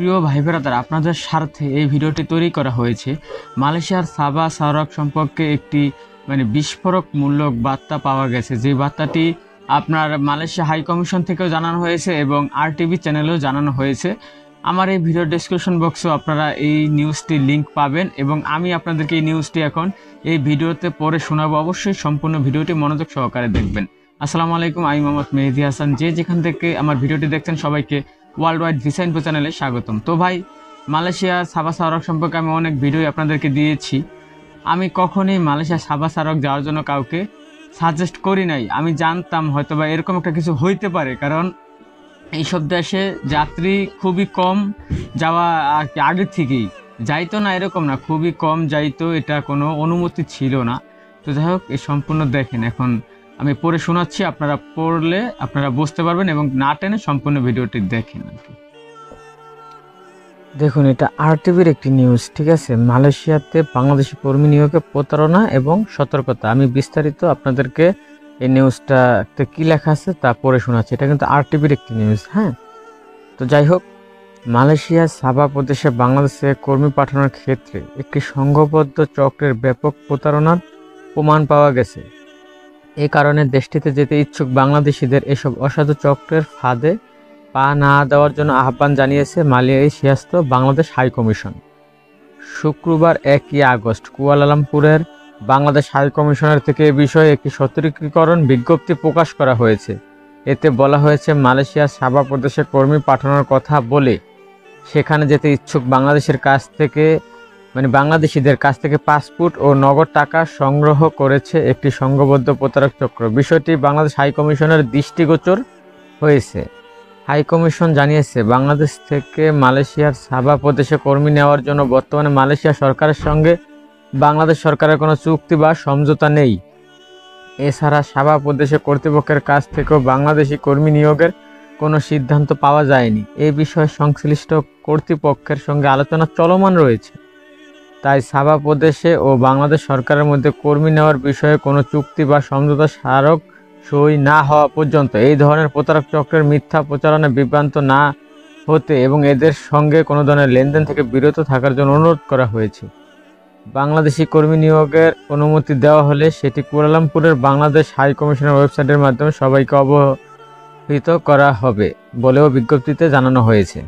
প্রিয় ভাই ব্রাদার, আপনাদের স্বার্থে এই ভিডিওটি তৈরি করা হয়েছে। মালয়েশিয়ার সাবা সারাক সম্পর্কে একটি বিস্ফোরকমূলক বার্তা পাওয়া গেছে, যে বার্তাটি আপনার মালয়েশিয়া হাই কমিশন থেকেও জানানো হয়েছে এবং RTV চ্যানেলেও জানানো হয়েছে। আমার এই ভিডিও ডেসক্রিপশন বক্সেও আপনারা এই নিউজটির লিঙ্ক পাবেন এবং আমি আপনাদেরকে এই নিউজটি এখন এই ভিডিওতে পড়ে শোনাবো। অবশ্যই সম্পূর্ণ ভিডিওটি মনোযোগ সহকারে দেখবেন। আসসালামু আলাইকুম, আমি মোহাম্মদ মেহেদি হাসান। যেখান থেকে আমার ভিডিওটি দেখছেন সবাইকে ওয়ার্ল্ড ওয়াইড ভিসা ইনফো চ্যানেলে স্বাগতম। তো ভাই, মালয়েশিয়া সাবা সারাক সম্পর্কে আমি অনেক ভিডিও আপনাদেরকে দিয়েছি। আমি কখনোই মালয়েশিয়া সাবা সারাক যাওয়ার জন্য কাউকে সাজেস্ট করি নাই। আমি জানতাম হয়তো বা এরকম একটা কিছু হইতে পারে, কারণ এইসব দেশে যাত্রী খুবই কম যাওয়া আর কি আগের থেকেই যাইতো না, এরকম না, খুবই কম যাইতো, এটা কোনো অনুমতি ছিল না। তো যাই হোক, এই সম্পূর্ণ দেখেন, এখন আমি পড়ে শোনাচ্ছি, আপনারা পড়লে আপনারা বুঝতে পারবেন এবং না টেনে সম্পূর্ণ ভিডিওটি দেখেন আর কি। দেখুন, এটা RTVর একটি নিউজ, ঠিক আছে। মালয়েশিয়াতে বাংলাদেশি কর্মী নিয়োগে প্রতারণা এবং সতর্কতা। আমি বিস্তারিত আপনাদেরকে এই নিউজটাতে কী লেখা আছে তা পড়ে শোনাচ্ছি। এটা কিন্তু RTVর একটি নিউজ, হ্যাঁ। তো যাই হোক, মালয়েশিয়ার সাবা প্রদেশে বাংলাদেশে কর্মী পাঠানোর ক্ষেত্রে একটি সংঘবদ্ধ চক্রের ব্যাপক প্রতারণার প্রমাণ পাওয়া গেছে। এ কারণে দেশটিতে যেতে ইচ্ছুক বাংলাদেশিদের এসব অসাধু চক্রের ফাঁদে পা না দেওয়ার জন্য আহ্বান জানিয়েছে মালয়েশিয়াস্থ বাংলাদেশ হাই কমিশন। শুক্রবার 1 আগস্ট কুয়ালালামপুরের বাংলাদেশ হাই কমিশনার থেকে এ বিষয়ে একটি সতর্কীকরণ বিজ্ঞপ্তি প্রকাশ করা হয়েছে। এতে বলা হয়েছে, মালয়েশিয়ার সাবা প্রদেশে কর্মী পাঠানোর কথা বলে সেখানে যেতে ইচ্ছুক বাংলাদেশিদের কাছ থেকে পাসপোর্ট ও নগদ টাকা সংগ্রহ করেছে একটি সংঘবদ্ধ প্রতারক চক্র। বিষয়টি বাংলাদেশ হাই কমিশনের দৃষ্টিগোচর হয়েছে। হাই কমিশন জানিয়েছে, বাংলাদেশ থেকে মালয়েশিয়ার সাবা প্রদেশে কর্মী নেওয়ার জন্য বর্তমানে মালয়েশিয়া সরকারের সঙ্গে বাংলাদেশ সরকারের কোনো চুক্তি বা সমঝোতা নেই। এছাড়া সাবা প্রদেশে কর্তৃপক্ষের কাছ থেকেও বাংলাদেশি কর্মী নিয়োগের কোনো সিদ্ধান্ত পাওয়া যায়নি। এই বিষয়ে সংশ্লিষ্ট কর্তৃপক্ষের সঙ্গে আলোচনা চলমান রয়েছে। তাই সাবা প্রদেশে ও বাংলাদেশ সরকারের মধ্যে কর্মী নেওয়ার বিষয়ে কোনো চুক্তি বা সমঝোতা স্মারক সই না হওয়া পর্যন্ত এই ধরনের প্রতারক চক্রের মিথ্যা প্রচারণায় বিভ্রান্ত না হতে এবং এদের সঙ্গে কোনো ধরনের লেনদেন থেকে বিরত থাকার জন্য অনুরোধ করা হয়েছে। বাংলাদেশি কর্মী নিয়োগের অনুমতি দেওয়া হলে সেটি কুয়ালালামপুরের বাংলাদেশ হাই কমিশনের ওয়েবসাইটের মাধ্যমে সবাইকে অবহিত করা হবে বলেও বিজ্ঞপ্তিতে জানানো হয়েছে।